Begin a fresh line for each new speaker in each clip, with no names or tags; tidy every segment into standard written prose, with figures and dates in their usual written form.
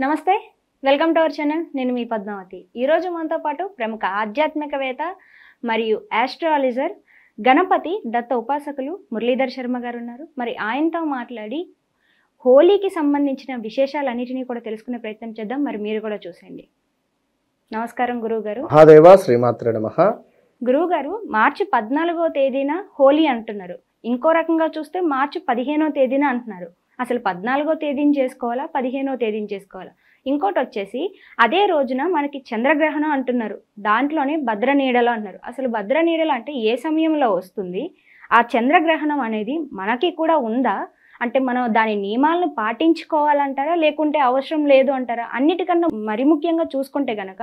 నమస్తే, welcome to our channel. నేను మీ పద్మావతి. ఈరోజు మనతో పాటు ప్రముఖ ఆధ్యాత్మికవేత్త మరియు ఆస్ట్రాలజర్ గణపతి దత్త ఉపాసకులు మురళీధర్ శర్మ గారు ఉన్నారు. మరి ఆయనతో మాట్లాడి హోలీకి సంబంధించిన విశేషాలన్నిటినీ కూడా తెలుసుకునే ప్రయత్నం చేద్దాం. మరి మీరు కూడా చూసేయండి. నమస్కారం గురువు గారు.
మహాదేవ శ్రీమాత్రే నమః.
గురువు గారు, మార్చి 14వ తేదీన హోలీ అంటున్నారు. ఇంకో రకంగా చూస్తే మార్చి 15వ తేదీన అంటున్నారు. అసలు 14వ తేదీని చేసుకోవాలా, 15వ తేదీని చేసుకోవాలా? ఇంకోటి వచ్చేసి అదే రోజున మనకి చంద్రగ్రహణం అంటున్నారు. దాంట్లోనే భద్రనీడలు అంటున్నారు. అసలు భద్రనీడలు అంటే ఏ సమయంలో వస్తుంది? ఆ చంద్రగ్రహణం అనేది మనకి కూడా ఉందా? అంటే మనం దాని నియమాలను పాటించుకోవాలంటారా, లేకుంటే అవసరం లేదు అంటారా? అన్నిటికన్నా మరి ముఖ్యంగా చూసుకుంటే గనక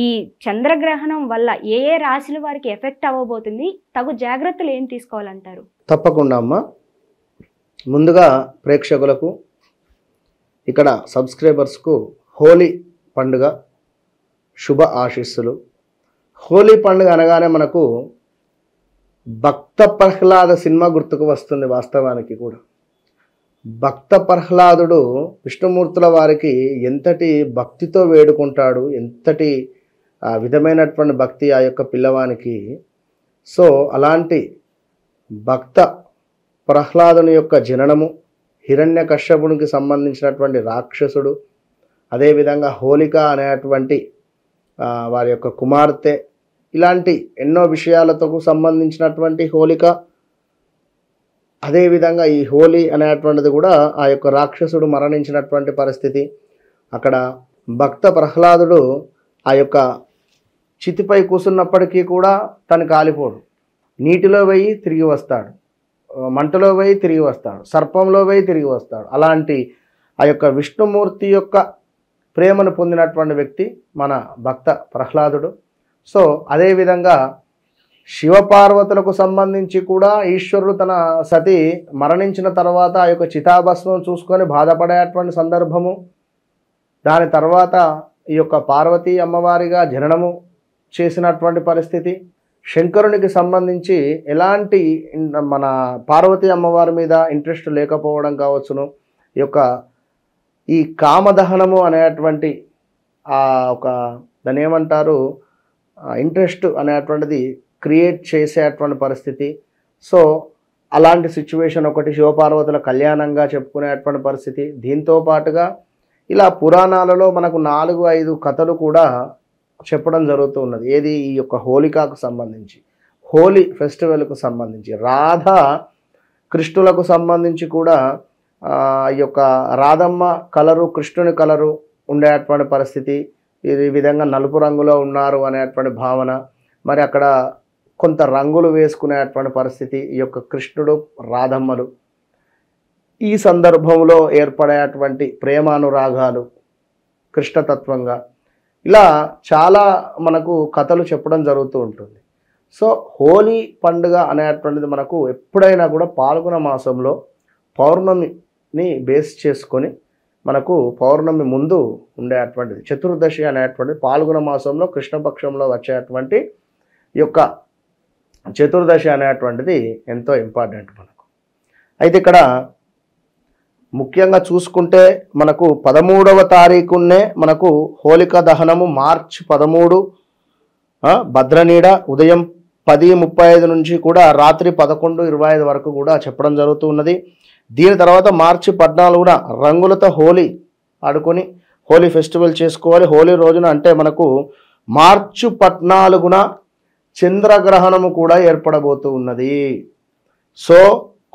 ఈ చంద్రగ్రహణం వల్ల ఏ ఏ రాశుల వారికి ఎఫెక్ట్ అవ్వబోతుంది, తగు జాగ్రత్తలు ఏం తీసుకోవాలంటారు?
తప్పకుండా అమ్మా. ముందుగా ప్రేక్షకులకు, ఇక్కడ సబ్స్క్రైబర్స్కు హోలీ పండుగ శుభ ఆశీస్సులు. హోలీ పండుగ అనగానే మనకు భక్త ప్రహ్లాద సినిమా గుర్తుకు వస్తుంది. వాస్తవానికి కూడా భక్త ప్రహ్లాదుడు విష్ణుమూర్తుల వారికి ఎంతటి భక్తితో వేడుకుంటాడు, ఎంతటి విధమైనటువంటి భక్తి ఆ యొక్క పిల్లవానికి. సో అలాంటి భక్త ప్రహ్లాదుని యొక్క జననము, హిరణ్యకశ్యపునికి సంబంధించినటువంటి రాక్షసుడు, అదేవిధంగా హోలిక అనేటువంటి వారి యొక్క కుమార్తె, ఇలాంటి ఎన్నో విషయాలతో సంబంధించినటువంటి హోలిక. అదేవిధంగా ఈ హోలీ అనేటువంటిది కూడా ఆ యొక్క రాక్షసుడు మరణించినటువంటి పరిస్థితి. అక్కడ భక్త ప్రహ్లాదుడు ఆ యొక్క చితిపై కూసున్నప్పటికీ కూడా తను కాలిపోడు. నీటిలో పోయి తిరిగి వస్తాడు, మంటలో పోయి తిరిగి వస్తాడు, సర్పంలో పోయి తిరిగి వస్తాడు. అలాంటి ఆ యొక్క విష్ణుమూర్తి యొక్క ప్రేమను పొందినటువంటి వ్యక్తి మన భక్త ప్రహ్లాదుడు. సో అదేవిధంగా శివపార్వతులకు సంబంధించి కూడా ఈశ్వరుడు తన సతి మరణించిన తర్వాత ఆ యొక్క చితాభస్మం చూసుకొని బాధపడేటువంటి సందర్భము. దాని తర్వాత ఈ యొక్క పార్వతీ అమ్మవారిగా జననము చేసినటువంటి పరిస్థితి. శంకరునికి సంబంధించి ఎలాంటి మన పార్వతీ అమ్మవారి మీద ఇంట్రెస్ట్ లేకపోవడం కావచ్చును. ఈ కామదహనము అనేటువంటి ఒక దాన్ని ఏమంటారు, ఇంట్రెస్ట్ అనేటువంటిది క్రియేట్ చేసేటువంటి పరిస్థితి. సో అలాంటి సిచ్యువేషన్ ఒకటి. శివపార్వతుల కళ్యాణంగా చెప్పుకునేటువంటి పరిస్థితి. దీంతో పాటుగా ఇలా పురాణాలలో మనకు 4-5 కథలు కూడా చెప్పడం జరుగుతూ ఉన్నది. ఏది? ఈ యొక్క హోలికాకు సంబంధించి, హోలీ ఫెస్టివల్కు సంబంధించి, రాధా కృష్ణులకు సంబంధించి కూడా ఈ యొక్క రాధమ్మ కలరు, కృష్ణుని కలరు ఉండేటువంటి పరిస్థితి. ఈ విధంగా నలుపు రంగులో ఉన్నారు అనేటువంటి భావన. మరి అక్కడ కొంత రంగులు వేసుకునేటువంటి పరిస్థితి. ఈ యొక్క కృష్ణుడు, రాధమ్మలు ఈ సందర్భంలో ఏర్పడేటువంటి ప్రేమానురాగాలు కృష్ణతత్వంగా, ఇలా చాలా మనకు కథలు చెప్పడం జరుగుతూ ఉంటుంది. సో హోలీ పండుగ అనేటువంటిది మనకు ఎప్పుడైనా కూడా పాల్గొన మాసంలో పౌర్ణమిని బేస్ చేసుకొని మనకు పౌర్ణమి ముందు ఉండేటువంటిది చతుర్దశి అనేటువంటిది. పాల్గొన మాసంలో కృష్ణపక్షంలో వచ్చేటువంటి ఈ యొక్క చతుర్దశి అనేటువంటిది ఎంతో ఇంపార్టెంట్ మనకు. అయితే ఇక్కడ ముఖ్యంగా చూసుకుంటే మనకు 13వ తారీఖునే మనకు హోలికా దహనము. మార్చి 13 భద్రనీడ ఉదయం 10:35 నుంచి కూడా రాత్రి 11:25 వరకు కూడా చెప్పడం జరుగుతూ ఉన్నది. దీని తర్వాత మార్చి 14న రంగులతో హోలీ ఆడుకొని హోలీ ఫెస్టివల్ చేసుకోవాలి. హోలీ రోజున అంటే మనకు మార్చి 14న చంద్రగ్రహణము కూడా ఏర్పడబోతూ ఉన్నది. సో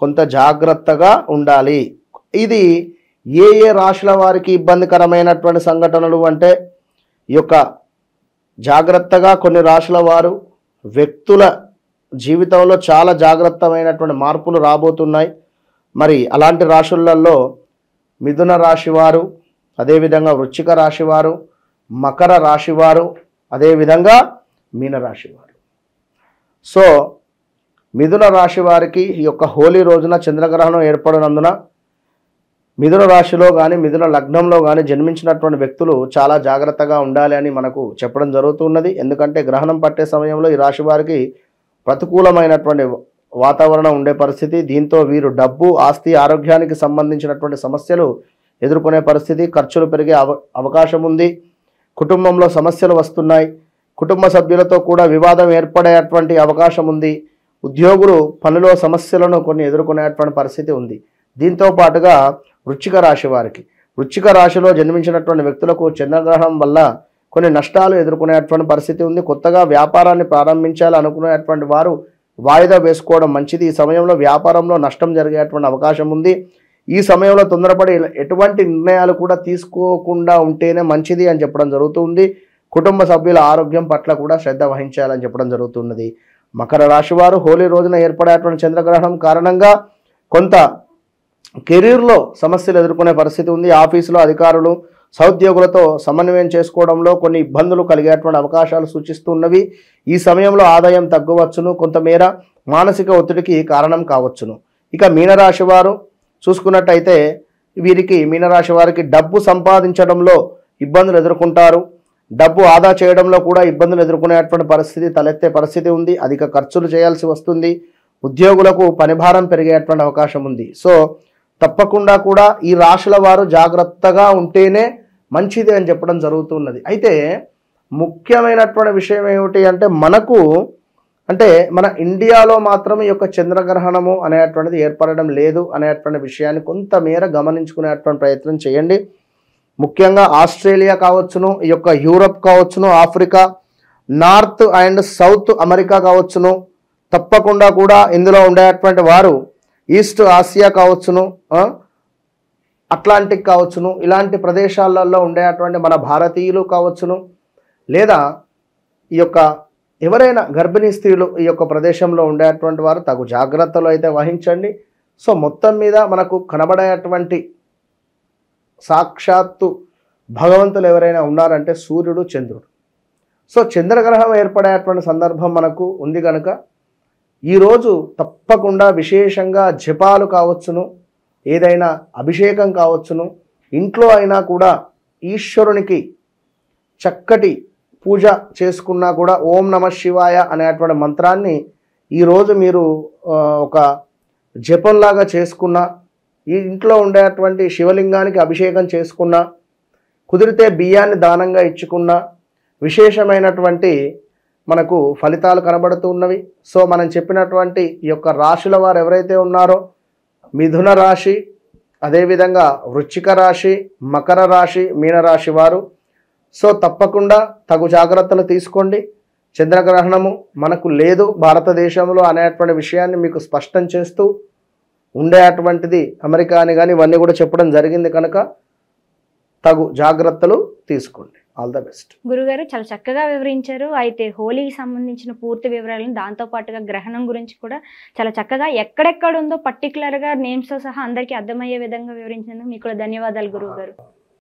కొంత జాగ్రత్తగా ఉండాలి. ఇది ఏ ఏ రాశుల వారికి ఇబ్బందికరమైనటువంటి సంఘటనలు అంటే, ఈ యొక్క జాగ్రత్తగా కొన్ని రాశుల వారు వ్యక్తుల జీవితంలో చాలా జాగ్రత్తమైనటువంటి మార్పులు రాబోతున్నాయి. మరి అలాంటి రాశులలో మిథున రాశివారు, అదేవిధంగా వృశ్చిక రాశివారు, మకర రాశివారు, అదేవిధంగా మీనరాశివారు. సో మిథున రాశి వారికి ఈ యొక్క హోలీ రోజున చంద్రగ్రహణం ఏర్పడినందున మిథున రాశిలో కానీ మిథున లగ్నంలో కానీ జన్మించినటువంటి వ్యక్తులు చాలా జాగ్రత్తగా ఉండాలి అని మనకు చెప్పడం జరుగుతున్నది. ఎందుకంటే గ్రహణం పట్టే సమయంలో ఈ రాశి వారికి ప్రతికూలమైనటువంటి వాతావరణం ఉండే పరిస్థితి. దీంతో వీరు డబ్బు, ఆస్తి, ఆరోగ్యానికి సంబంధించినటువంటి సమస్యలు ఎదుర్కొనే పరిస్థితి, ఖర్చులు పెరిగే అవకాశం ఉంది. కుటుంబంలో సమస్యలు వస్తున్నాయి. కుటుంబ సభ్యులతో కూడా వివాదం ఏర్పడేటువంటి అవకాశం ఉంది. ఉద్యోగులు పనిలో సమస్యలను కొన్ని ఎదుర్కొనేటువంటి పరిస్థితి ఉంది. దీంతో పాటుగా వృశ్చిక రాశి వారికి, వృశ్చిక రాశిలో జన్మించినటువంటి వ్యక్తులకు చంద్రగ్రహణం వల్ల కొన్ని నష్టాలు ఎదుర్కొనేటువంటి పరిస్థితి ఉంది. కొత్తగా వ్యాపారాన్ని ప్రారంభించాలనుకునేటువంటి వారు వాయిదా వేసుకోవడం మంచిది. ఈ సమయంలో వ్యాపారంలో నష్టం జరిగేటువంటి అవకాశం ఉంది. ఈ సమయంలో తొందరపడి ఎటువంటి నిర్ణయాలు కూడా తీసుకోకుండా ఉంటేనే మంచిది అని చెప్పడం జరుగుతుంది. కుటుంబ సభ్యుల ఆరోగ్యం పట్ల కూడా శ్రద్ధ వహించాలని చెప్పడం జరుగుతున్నది. మకర రాశి వారు హోలీ రోజున ఏర్పడేటువంటి చంద్రగ్రహణం కారణంగా కొంత కెరీర్లో సమస్యలు ఎదుర్కొనే పరిస్థితి ఉంది. ఆఫీసులో అధికారులు సహోద్యోగులతో సమన్వయం చేసుకోవడంలో కొన్ని ఇబ్బందులు కలిగేటువంటి అవకాశాలు సూచిస్తున్నవి. ఈ సమయంలో ఆదాయం తగ్గవచ్చును, కొంతమేర మానసిక ఒత్తిడికి కారణం కావచ్చును. ఇక మీనరాశి వారు చూసుకున్నట్టయితే వీరికి, మీనరాశి వారికి డబ్బు సంపాదించడంలో ఇబ్బందులు ఎదుర్కొంటారు. డబ్బు ఆదా చేయడంలో కూడా ఇబ్బందులు ఎదుర్కొనేటువంటి పరిస్థితి తలెత్తే పరిస్థితి ఉంది. అధిక ఖర్చులు చేయాల్సి వస్తుంది. ఉద్యోగులకు పనిభారం పెరిగేటువంటి అవకాశం ఉంది. సో తప్పకుండా కూడా ఈ రాశుల వారు జాగ్రత్తగా ఉంటేనే మంచిది అని చెప్పడం జరుగుతున్నది. అయితే ముఖ్యమైనటువంటి విషయం ఏమిటి అంటే మన ఇండియాలో మాత్రం ఈ యొక్క చంద్రగ్రహణము అనేటువంటిది ఏర్పడడం లేదు అనేటువంటి విషయాన్ని కొంతమేర గమనించుకునేటువంటి ప్రయత్నం చేయండి. ముఖ్యంగా ఆస్ట్రేలియా కావచ్చును, ఈ యొక్క యూరప్ కావచ్చును, Africa, north and south America కావచ్చును, తప్పకుండా కూడా ఇందులో ఉండేటువంటి వారు ఈస్ట్ ఆసియా కావచ్చును, అట్లాంటిక్ కావచ్చును, ఇలాంటి ప్రదేశాలలో ఉండేటువంటి మన భారతీయులు కావచ్చును, లేదా ఈ యొక్క ఎవరైనా గర్భిణీ స్త్రీలు ఈ యొక్క ప్రదేశంలో ఉండేటువంటి వారు తగు జాగ్రత్తలు అయితే వహించండి. సో మొత్తం మీద మనకు కనబడేటువంటి సాక్షాత్తు భగవంతులు ఎవరైనా ఉన్నారంటే సూర్యుడు, చంద్రుడు. సో చంద్రగ్రహం ఏర్పడేటువంటి సందర్భం మనకు ఉంది కనుక ఈరోజు తప్పకుండా విశేషంగా జపాలు కావచ్చును, ఏదైనా అభిషేకం కావచ్చును, ఇంట్లో అయినా కూడా ఈశ్వరునికి చక్కటి పూజ చేసుకున్నా కూడా ఓం నమ శివాయ అనేటువంటి మంత్రాన్ని ఈరోజు మీరు ఒక జపంలాగా చేసుకున్నా, ఈ ఇంట్లో ఉండేటువంటి శివలింగానికి అభిషేకం చేసుకున్నా, కుదిరితే బియ్యాన్ని దానంగా ఇచ్చుకున్నా విశేషమైనటువంటి మనకు ఫలితాలు కనబడుతున్నవి. సో మనం చెప్పినటువంటి ఈ యొక్క రాశుల వారు ఎవరైతే ఉన్నారో మిథున రాశి, అదేవిధంగా వృశ్చిక రాశి, మకర రాశి, మీనరాశి వారు సో తప్పకుండా తగు జాగ్రత్తలు తీసుకోండి. చంద్రగ్రహణము మనకు లేదు భారతదేశంలో అనేటువంటి విషయాన్ని మీకు స్పష్టం చేస్తూ ఉండేటువంటిది అమెరికా అని కానీ ఇవన్నీ కూడా చెప్పడం జరిగింది కనుక తగు జాగ్రత్తలు తీసుకోండి. All the best.
గురుగారు చాలా చక్కగా వివరించారు. అయితే హోలీకి సంబంధించిన పూర్తి వివరాలను, దాంతోపాటుగా గ్రహణం గురించి కూడా చాలా చక్కగా ఎక్కడెక్కడ ఉందో పర్టికులర్గా నేమ్స్తో సహా అందరికీ అర్థమయ్యే విధంగా వివరించినందుకు మీకు కూడా ధన్యవాదాలు గురువుగారు.